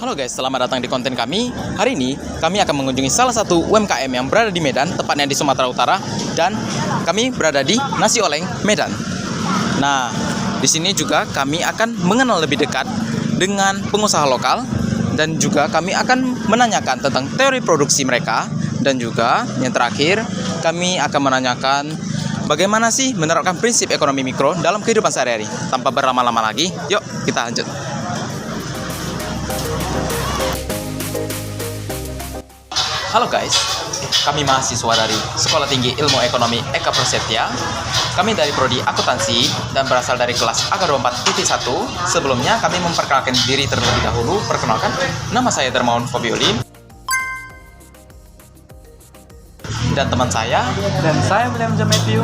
Halo guys, selamat datang di konten kami. Hari ini kami akan mengunjungi salah satu UMKM yang berada di Medan, tepatnya di Sumatera Utara, dan kami berada di Nasi Oleng Medan. Nah, di sini juga kami akan mengenal lebih dekat dengan pengusaha lokal dan juga kami akan menanyakan tentang teori produksi mereka, dan juga yang terakhir kami akan menanyakan bagaimana sih menerapkan prinsip ekonomi mikro dalam kehidupan sehari-hari. Tanpa berlama-lama lagi, yuk kita lanjut. Halo guys, kami mahasiswa dari Sekolah Tinggi Ilmu Ekonomi Eka Prasetya. Kami dari Prodi Akuntansi dan berasal dari kelas AK24.1. Sebelumnya kami memperkenalkan diri terlebih dahulu. Perkenalkan, nama saya Dermawan Fabiolin. Dan teman saya. Dan saya William Matthew.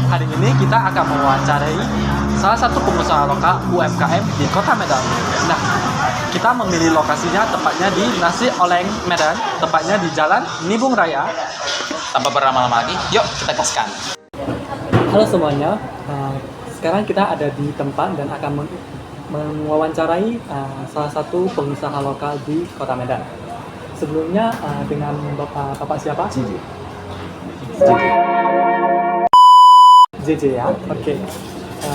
Hari ini kita akan mewawancarai salah satu pengusaha lokal UMKM di Kota Medan. Nah, kita memilih lokasinya tepatnya di Nasi Oleng Medan, tepatnya di Jalan Nibung Raya. Tanpa berlama-lama lagi, yuk kita gaskan. Halo semuanya, sekarang kita ada di tempat dan akan mewawancarai salah satu pengusaha lokal di Kota Medan. Sebelumnya dengan Bapak siapa? JJ ya, oke.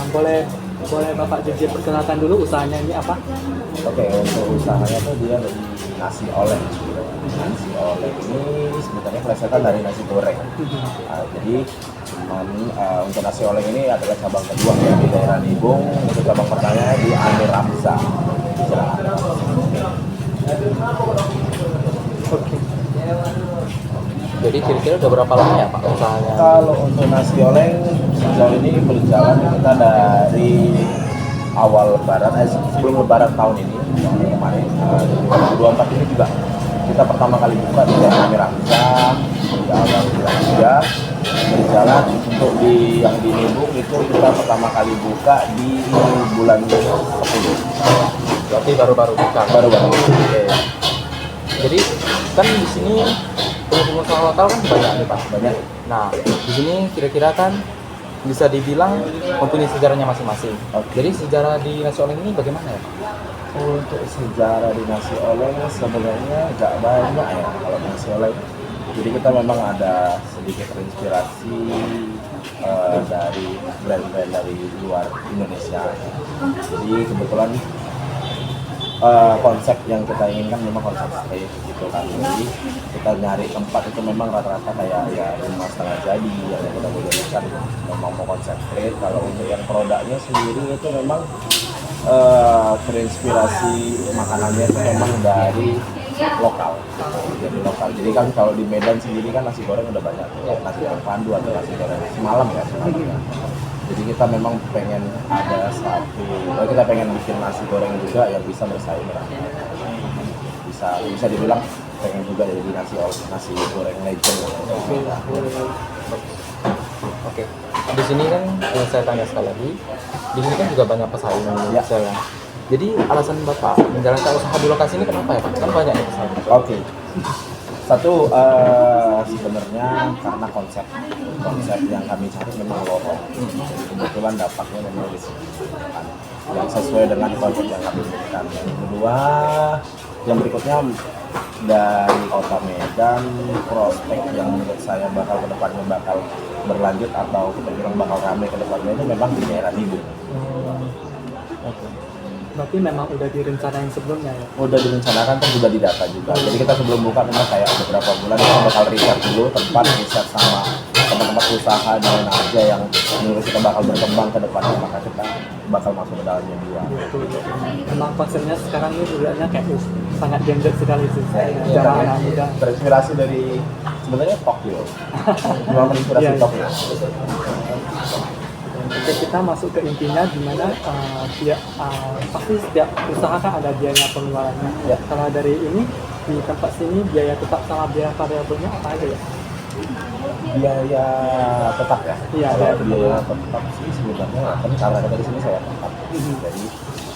Boleh Bapak JJ perkenalkan dulu usahanya ini apa? Oke, untuk usahanya tuh dia dari nasi oleng. Nasi oleng ini sebenarnya melesetkan dari nasi goreng. Jadi untuk nasi oleng ini adalah cabang kedua ya, di daerah Nibung. Untuk cabang pertamanya di Amir Ramza, di Jalan Amir Ramza. Oke. Jadi kira-kira udah berapa lama ya Pak usahanya? Kalau untuk nasi oleng sejauh ini berjalan kita dari awal lebaran, sebelum lebaran tahun ini, kemarin 2024 ini juga kita pertama kali buka di daerah Amir Ramza di awal bulan 3 berjalan. Untuk yang di Nibung itu kita pertama kali buka di bulan 10. Berarti baru-baru buka. Baru-baru. Oke. Jadi kan di sini pengusaha lokal kan banyak nih Pak. Banyak. Nah, di sini kira-kira kan bisa dibilang mempunyai sejarahnya masing-masing. Jadi sejarah di nasi oleng ini bagaimana ya Pak? Untuk sejarah di nasi oleng sebenarnya nggak banyak ya kalau nasi oleng. Jadi kita memang ada sedikit terinspirasi dari brand-brand dari luar Indonesia. Jadi kebetulan konsep yang kita inginkan memang konsep street gitu kan. Jadi kita nyari tempat itu memang rata-rata kayak ya rumah setengah jadi yang kita boleh jadikan memang mau konsep street. Kalau untuk yang produknya sendiri itu memang terinspirasi makanannya itu memang dari lokal. Jadi lokal. Jadi kan kalau di Medan sendiri kan nasi goreng udah banyak. Nasi goreng pandu atau nasi goreng semalam ya. Jadi kita memang pengen ada kita pengen bikin nasi goreng juga yang bisa bersaing lah. Bisa dibilang pengen juga jadi nasi goreng legend. Oke. Di sini kan saya tanya sekali lagi. Di sini kan juga banyak pesaing Ya. saya. Jadi alasan Bapak menjalankan usaha di lokasi ini kenapa ya Pak? Kan banyak nih pesaing. Oke. Satu sebenarnya karena konsep yang kami cari memang lorong. Jadi kebetulan dapatnya memang di sini yang sesuai dengan konsep yang kami berikan. Yang kedua, yang berikutnya dari Kota Medan, prospek yang menurut saya bakal kedepannya bakal berlanjut atau kita bilang bakal ramai kedepannya itu memang di daerah Nibung. Oke. Berarti memang udah direncanain sebelumnya ya? Udah direncanakan kan juga didata juga. Jadi kita sebelum buka memang kayak beberapa bulan kita bakal riset dulu tempat, riset sama tempat-tempat usaha di mana aja yang menurut kita bakal berkembang ke depannya, maka kita bakal masuk ke dalamnya dua. Betul. Memang konsepnya sekarang ini dulunya kayak sangat gender sekali sih. Ya, Jangan anak muda. terinspirasi dari sebenarnya Tokyo. Memang terinspirasi Iya, iya. Tokyo. Oke, kita masuk ke intinya di mana pasti setiap usaha kan ada biaya pengeluarannya. Ya. Kalau dari ini di tempat sini biaya tetap sama biaya variabelnya apa aja ya? Biaya tetap ya. Iya, Kalau biaya biaya tetap sih sebenarnya kan karena kita di sini saya tempat. Jadi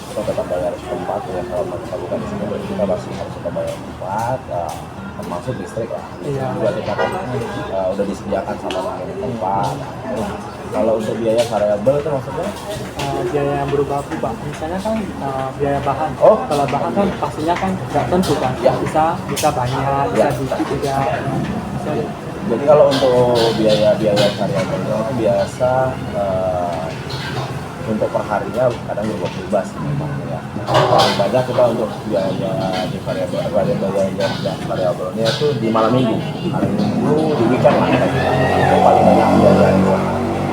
kita tetap bayar tempat ya. Kalau kita bukan di sini berarti kita masih harus kita bayar tempat. Termasuk listrik lah. Iya. Juga kita kan udah disediakan sama pemilik tempat. Kalau untuk biaya variabel itu maksudnya biaya yang berubah-ubah. Misalnya kan biaya bahan. Oh. Kalau bahan kan pastinya kan nggak tentu kan. Ya. Bisa banyak, bisa Ya. dikit juga. Bisa, Jadi kalau untuk biaya-biaya variabelnya itu biasa untuk perharinya kadang berubah-ubah sih memang ya. Paling banyak kita untuk biaya di variabelnya itu di malam minggu, di weekend lah kita itu paling banyak biaya itu.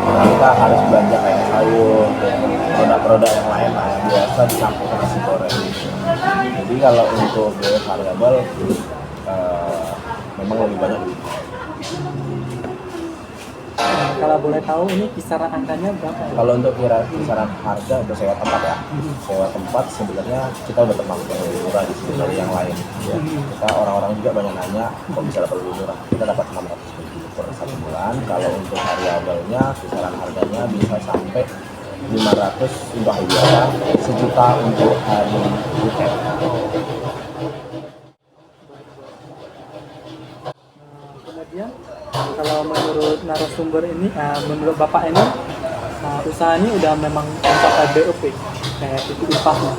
Nah, kita harus belanja kayak sayur, produk-produk yang lain lah yang biasa dicampur nasi goreng. Jadi kalau untuk biaya variabel memang lebih banyak. kalau boleh tahu ini kisaran angkanya berapa ya? Kalau untuk kisaran harga untuk sewa tempat ya, sewa tempat sebenarnya kita udah termasuk yang lebih murah di sini dari yang lain. Ya. Kita orang-orang juga banyak nanya kok bisa dapat lebih murah. Kita dapat 600.000 per 1 bulan. Kalau untuk variabelnya kisaran harganya bisa sampai 500 untuk hari biasa, 1 juta untuk hari weekend. Kemudian kalau menurut narasumber ini, menurut Bapak ini, usaha ini udah memang mencapai BOP, kayak titik impasnya.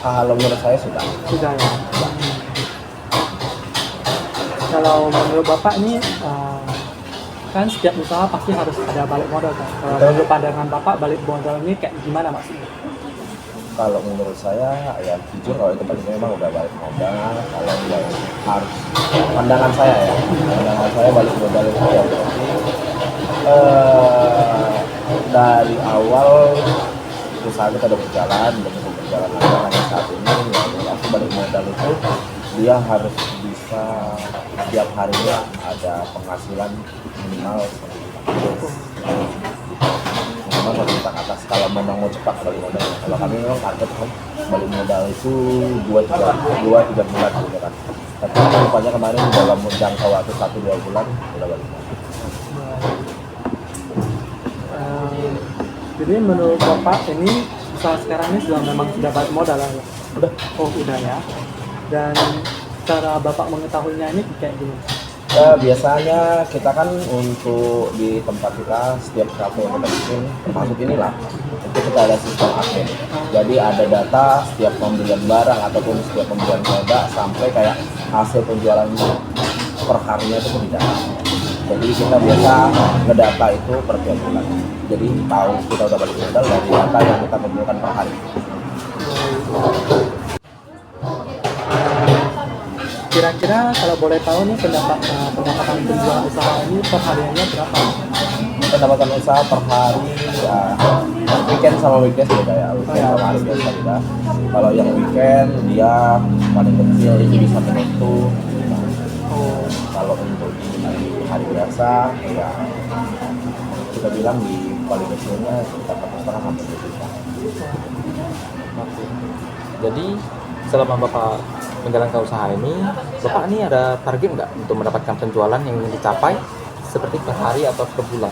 Kalau menurut saya sudah. Sudah ya. Kalau menurut Bapak ini, kan setiap usaha pasti harus ada balik modal kan. Kalau menurut pandangan Bapak balik modal ini kayak gimana maksudnya? Kalau menurut saya ya jujur kalau itu paling memang udah balik modal. Kalau yang harus pandangan saya balik modal itu ya berarti dari awal usaha kita udah berjalan hanya saat ini ya berarti balik modal itu dia harus bisa setiap harinya ada penghasilan minimal 1 juta ke atas kalau memang mau cepat balik modal. Kalau kami memang target kan balik modal itu 2-3 bulan gitu kan. Tapi rupanya kemarin dalam jangka waktu 1-2 bulan udah balik modal. Jadi menurut Bapak ini usaha sekarang ini memang sudah balik modal lah ya? Udah. Oh udah ya. Dan cara Bapak mengetahuinya ini kayak gini? Biasanya kita kan untuk di tempat kita setiap kafe yang kita bikin termasuk inilah itu kita ada sistem akhir. Jadi ada data setiap pembelian barang ataupun setiap pembelian produk sampai kayak hasil penjualannya per harinya itu pun tidak. Jadi kita biasa ngedata itu per tiap bulan. Jadi tahu kita udah balik modal dari data yang kita kumpulkan per hari. Kira-kira kalau boleh tahu nih pendapatan penjualan usaha ini per hariannya berapa? Pendapatan usaha per hari ya weekend sama weekdays beda ya. Weekend sama hari biasa beda. Kalau yang weekend dia paling kecil itu bisa menutup. Kalau untuk di hari biasa ya kita bilang di paling kecilnya sekitar 4,5 sampai 2 juta. Jadi selama Bapak menjalankan usaha ini, Bapak ini ada target nggak untuk mendapatkan penjualan yang ingin dicapai seperti per hari atau per bulan?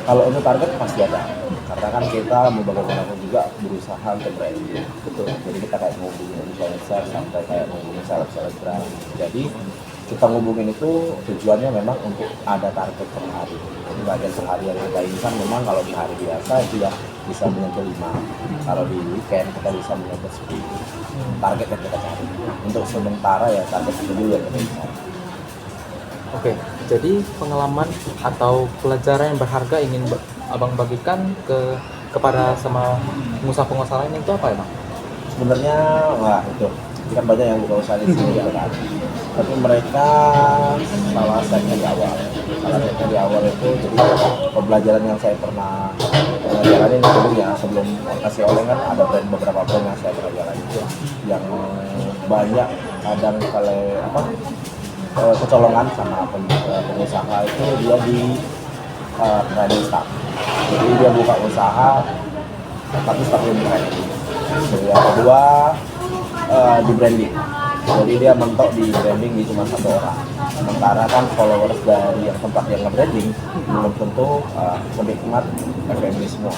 Kalau untuk target pasti ada, karena kan kita mau bagaimanapun juga berusaha untuk branding. Betul. Jadi kita kayak ngubungin influencer sampai kayak ngubungin selebgram. Jadi kita ngubungin itu tujuannya memang untuk ada target per hari. Jadi bagian sehari yang kita inginkan memang kalau di hari biasa itu ya bisa menyentuh 5. Kalau di weekend kita bisa menyentuh 10. Target yang kita cari. Untuk sementara ya target itu dulu yang kita cari. Oke, jadi pengalaman atau pelajaran yang berharga ingin Abang bagikan kepada sama pengusaha-pengusaha lain itu apa ya, Bang? Sebenarnya wah itu kan banyak yang buka usaha di sini gitu kan. Tapi mereka salah setnya di awal itu jadi pembelajaran yang saya pernah jalanin dulu ya sebelum kasih oleh kan ada beberapa brand yang saya pernah jalanin yang banyak kadang kalau kecolongan sama pengusaha itu dia di training staff. Jadi dia buka usaha tapi staff belum training. Yang kedua di branding. Jadi dia mentok di branding di cuma 1 orang. Sementara kan followers dari yang tempat yang nge-branding belum tentu penikmat FMB semua.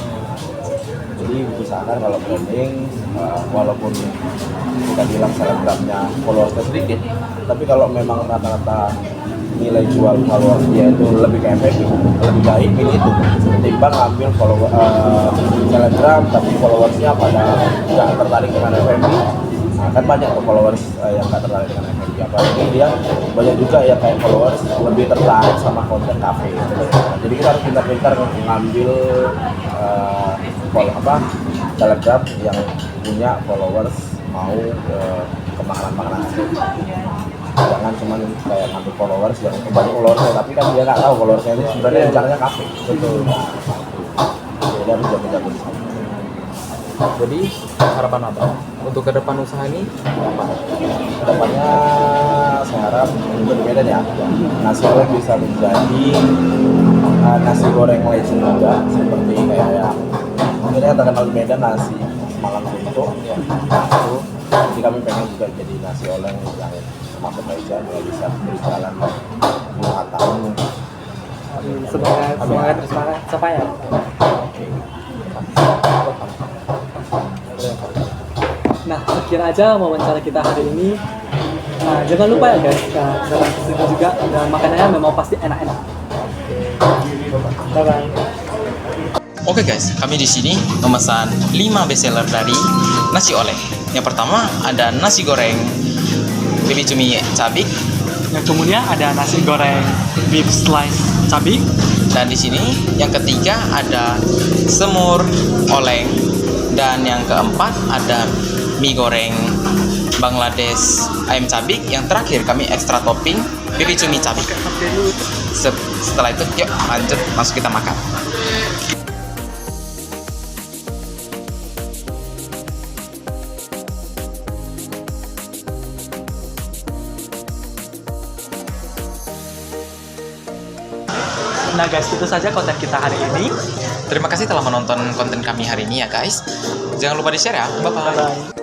Jadi usahakan kalau branding walaupun kita bilang selebgramnya followersnya sedikit, tapi kalau memang rata-rata nilai jual followers dia itu lebih ke FMB, lebih baik pilih itu ketimbang ambil follower selebgram Instagram tapi followersnya pada nggak tertarik dengan F&B. Nah, kan banyak tuh followers yang nggak tertarik dengan F&B, apalagi dia banyak juga ya kayak followers lebih tertarik sama konten kafe gitu. Nah, jadi kita harus pintar-pintar mengambil selebgram yang punya followers mau ke makanan-makanan kafe. Jangan cuma kayak ngambil followers yang banyak followersnya tapi kan dia nggak tahu followersnya itu sebenarnya rencananya kafe. Betul. Jadi harus jago-jago di sana. Jadi harapan apa untuk ke depan usaha ini apa? Kedepannya saya harap untuk di Medan ya, nasi goreng bisa menjadi nasi goreng legend juga, seperti kayak yang mungkin yang terkenal di Medan nasi Malang Buntu ya. Itu jadi kami pengen juga jadi nasi oleng yang masuk legend yang bisa berjalan puluhan tahun mungkin. Semoga terus tercapai ya. Nah, sekian aja wawancara kita hari ini. Nah, jangan lupa ya guys, jangan kesini juga dan makanannya memang pasti enak-enak. Bye bye. Oke guys, kami di sini memesan 5 bestseller dari nasi oleng. Yang pertama ada nasi goreng baby cumi cabai, Yang kemudian ada nasi goreng beef slice cabai. dan di sini yang ketiga ada semur oleng, dan yang keempat ada mie goreng Bangladesh ayam cabai. Yang terakhir kami ekstra topping baby cumi cabai. Setelah itu yuk lanjut masuk kita makan. Nah guys, itu saja konten kita hari ini. Terima kasih telah menonton konten kami hari ini ya guys. Jangan lupa di share ya. Bye bye. Bye bye.